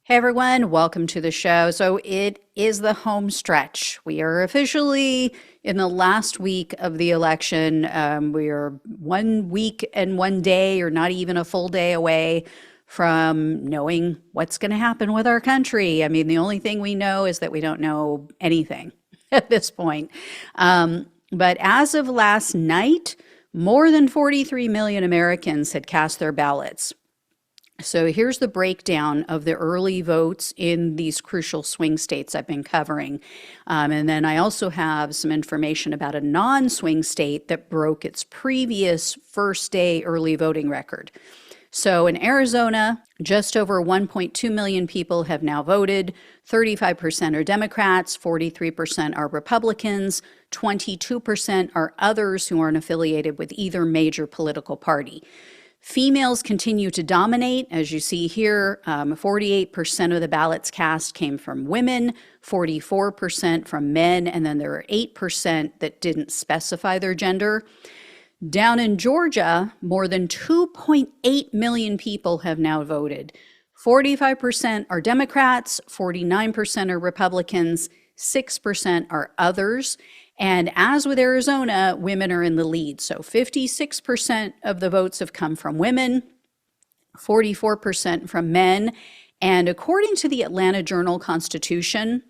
Hey everyone, welcome to the show. So it is the home stretch. We are officially in the last week of the election. We are 1 week and 1 day, or not even a full day away from knowing what's going to happen with our country. I mean, the only thing we know is that we don't know anything at this point. But as of last night, more than 43 million Americans had cast their ballots. So here's the breakdown of the early votes in these crucial swing states I've been covering. And then I also have some information about a non-swing state that broke its previous first day early voting record. So in Arizona, just over 1.2 million people have now voted. 35% are Democrats, 43% are Republicans, 22% are others who aren't affiliated with either major political party. Females continue to dominate. As you see here, 48% of the ballots cast came from women, 44% from men, and then there are 8% that didn't specify their gender. Down in Georgia, more than 2.8 million people have now voted. 45% are Democrats, 49% are Republicans, 6% are others. And as with Arizona, women are in the lead. So 56% of the votes have come from women, 44% from men. And according to the Atlanta Journal-Constitution,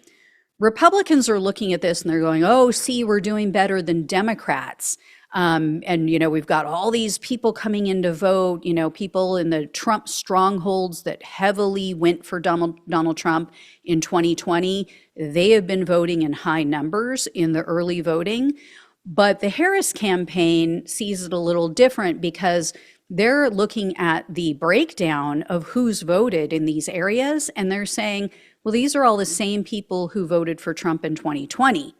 Republicans are looking at this and they're going, oh, see, we're doing better than Democrats. We've got all these people coming in to vote, people in the Trump strongholds that heavily went for Donald Trump in 2020. They have been voting in high numbers in the early voting. But the Harris campaign sees it a little different because they're looking at the breakdown of who's voted in these areas. And they're saying, well, these are all the same people who voted for Trump in 2020.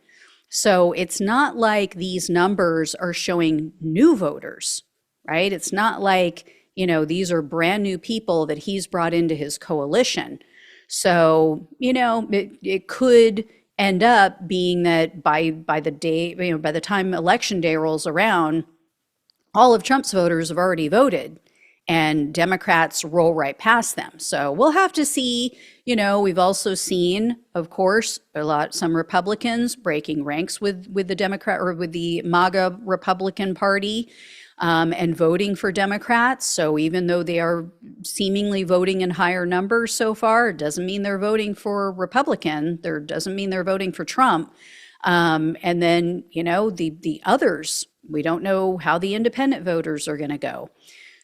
So it's not like these numbers are showing new voters, right? It's not like, these are brand new people that he's brought into his coalition. So, it could end up being that by the time election day rolls around, all of Trump's voters have already voted and Democrats roll right past them. So we'll have to see. We've also seen, of course, some Republicans breaking ranks with the Democrat or with the MAGA Republican Party and voting for Democrats. So even though they are seemingly voting in higher numbers so far, it doesn't mean they're voting for Republican. There doesn't mean they're voting for Trump. And then, the others, we don't know how the independent voters are going to go.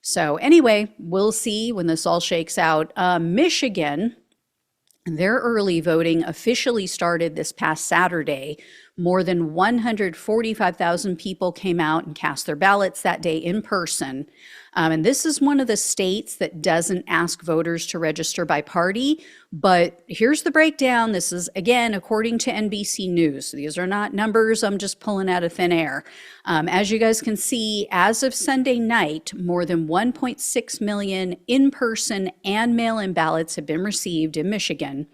So anyway, we'll see when this all shakes out. Michigan, their early voting officially started this past Saturday. More than 145,000 people came out and cast their ballots that day in person. And this is one of the states that doesn't ask voters to register by party. But here's the breakdown. This is, again, according to NBC News. These are not numbers I'm just pulling out of thin air. As you guys can see, as of Sunday night, more than 1.6 million in-person and mail-in ballots have been received in Michigan.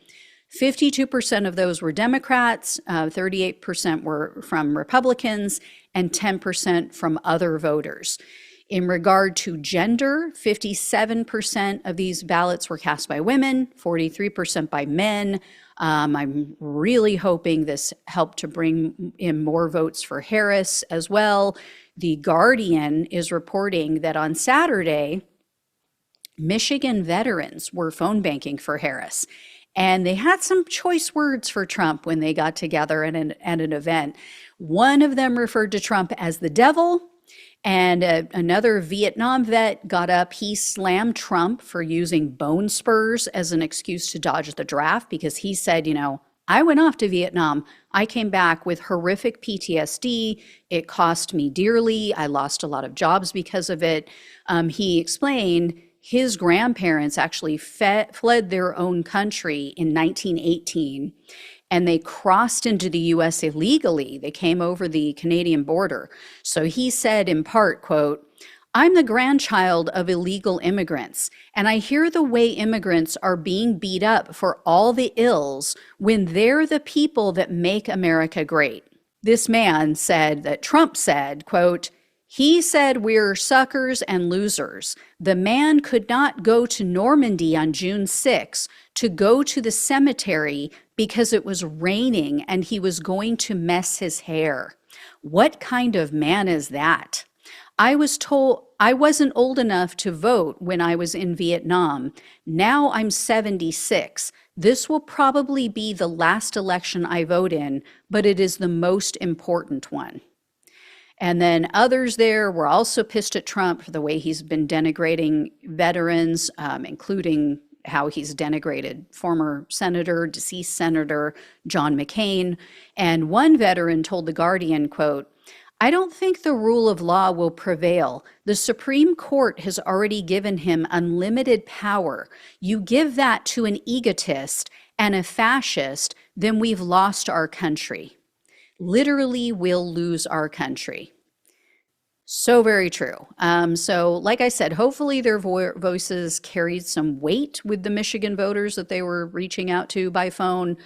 52% of those were Democrats, 38% were from Republicans, and 10% from other voters. In regard to gender, 57% of these ballots were cast by women, 43% by men. I'm really hoping this helped to bring in more votes for Harris as well. The Guardian is reporting that on Saturday, Michigan veterans were phone banking for Harris. And they had some choice words for Trump when they got together at an event. One of them referred to Trump as the devil, and another Vietnam vet got up. He slammed Trump for using bone spurs as an excuse to dodge the draft because he said, I went off to Vietnam. I came back with horrific PTSD. It cost me dearly. I lost a lot of jobs because of it. He explained his grandparents actually fled their own country in 1918, and they crossed into the U.S. illegally. They came over the Canadian border. So he said in part, quote, I'm the grandchild of illegal immigrants, and I hear the way immigrants are being beat up for all the ills when they're the people that make America great. This man said that Trump said, quote, He said we're suckers and losers. The man could not go to Normandy on June 6 to go to the cemetery because it was raining and he was going to mess his hair. What kind of man is that? I was told I wasn't old enough to vote when I was in Vietnam. Now I'm 76. This will probably be the last election I vote in, but it is the most important one. And then others there were also pissed at Trump for the way he's been denigrating veterans, including how he's denigrated former senator, deceased Senator John McCain. And one veteran told The Guardian, quote, "I don't think the rule of law will prevail. The Supreme Court has already given him unlimited power. You give that to an egotist and a fascist, then we've lost our country. Literally, we'll lose our country." So very true. So like I said, hopefully their voices carried some weight with the Michigan voters that they were reaching out to by phone.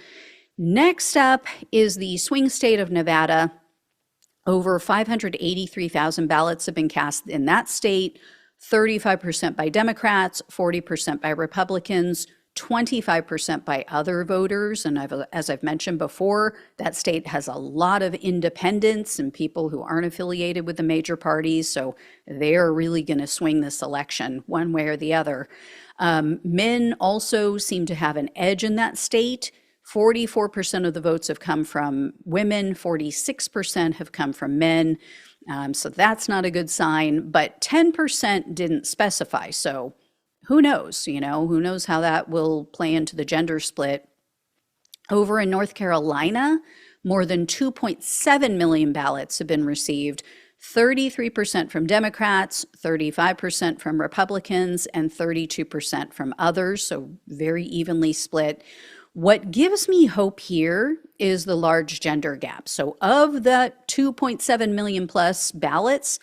Next up is the swing state of Nevada. Over 583,000 ballots have been cast in that state, 35% by Democrats, 40% by Republicans, 25% by other voters. And as I've mentioned before, that state has a lot of independents and people who aren't affiliated with the major parties. So they're really going to swing this election one way or the other. Men also seem to have an edge in that state. 44% of the votes have come from women, 46% have come from men. So that's not a good sign, but 10% didn't specify. So who knows, who knows how that will play into the gender split. Over in North Carolina, more than 2.7 million ballots have been received, 33% from Democrats, 35% from Republicans, and 32% from others, so very evenly split. What gives me hope here is the large gender gap. So of the 2.7 million plus ballots,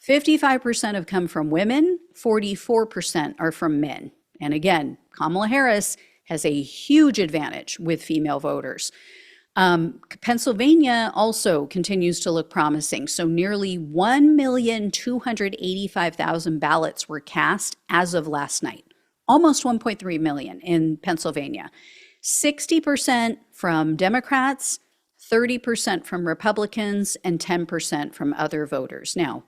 55% have come from women, 44% are from men. And again, Kamala Harris has a huge advantage with female voters. Pennsylvania also continues to look promising. So nearly 1,285,000 ballots were cast as of last night, almost 1.3 million in Pennsylvania. 60% from Democrats, 30% from Republicans, and 10% from other voters. Now,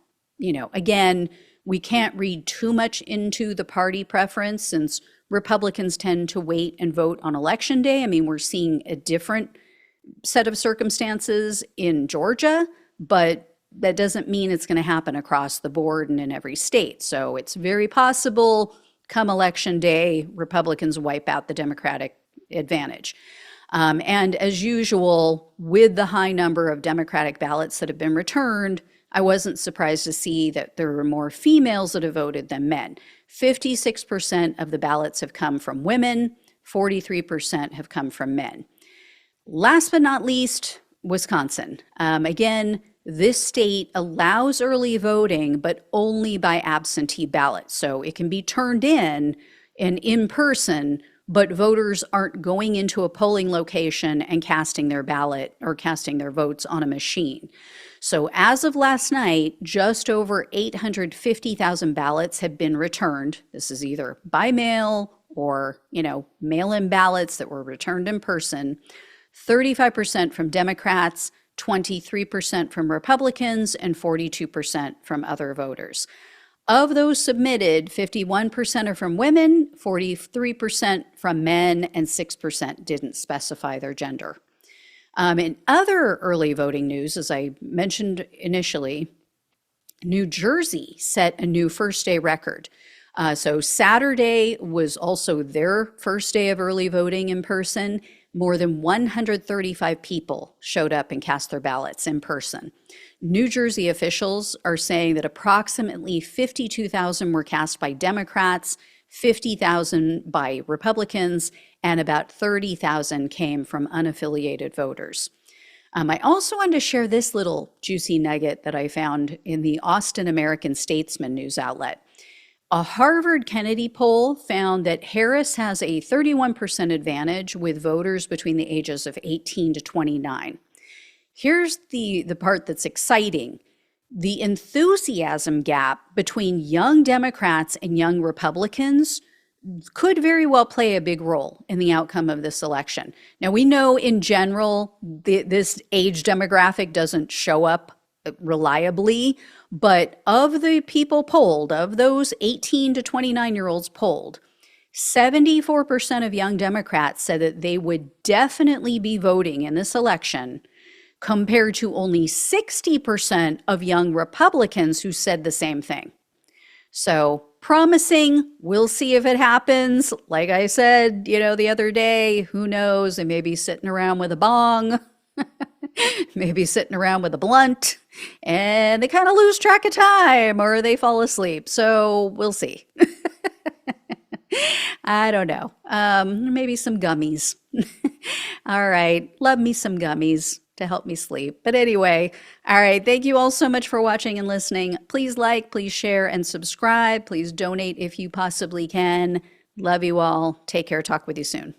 again, we can't read too much into the party preference since Republicans tend to wait and vote on election day. I mean, we're seeing a different set of circumstances in Georgia, but that doesn't mean it's going to happen across the board and in every state. So it's very possible come election day, Republicans wipe out the Democratic advantage. And as usual, with the high number of Democratic ballots that have been returned, I wasn't surprised to see that there were more females that have voted than men. 56% of the ballots have come from women, 43% have come from men. Last but not least, Wisconsin. Again, this state allows early voting, but only by absentee ballot. So it can be turned in person, but voters aren't going into a polling location and casting their ballot or casting their votes on a machine. So as of last night, just over 850,000 ballots have been returned. This is either by mail or, mail-in ballots that were returned in person. 35% from Democrats, 23% from Republicans, and 42% from other voters. Of those submitted, 51% are from women, 43% from men, and 6% didn't specify their gender. In other early voting news, as I mentioned initially, New Jersey set a new first day record. So Saturday was also their first day of early voting in person. More than 135 people showed up and cast their ballots in person. New Jersey officials are saying that approximately 52,000 were cast by Democrats, 50,000 by Republicans, and about 30,000 came from unaffiliated voters. I also wanted to share this little juicy nugget that I found in the Austin American-Statesman news outlet. A Harvard Kennedy poll found that Harris has a 31% advantage with voters between the ages of 18 to 29. Here's the part that's exciting. the enthusiasm gap between young Democrats and young Republicans could very well play a big role in the outcome of this election. Now, we know in general, this age demographic doesn't show up reliably, but of the people polled, of those 18 to 29-year-olds polled, 74% of young Democrats said that they would definitely be voting in this election, compared to only 60% of young Republicans who said the same thing. So promising, we'll see if it happens. Like I said, the other day, who knows? They may be sitting around with a bong, maybe sitting around with a blunt, and they kind of lose track of time or they fall asleep. So we'll see. I don't know. Maybe some gummies. All right. Love me some gummies to help me sleep. But anyway, all right. Thank you all so much for watching and listening. Please like, please share, and subscribe. Please donate if you possibly can. Love you all. Take care. Talk with you soon.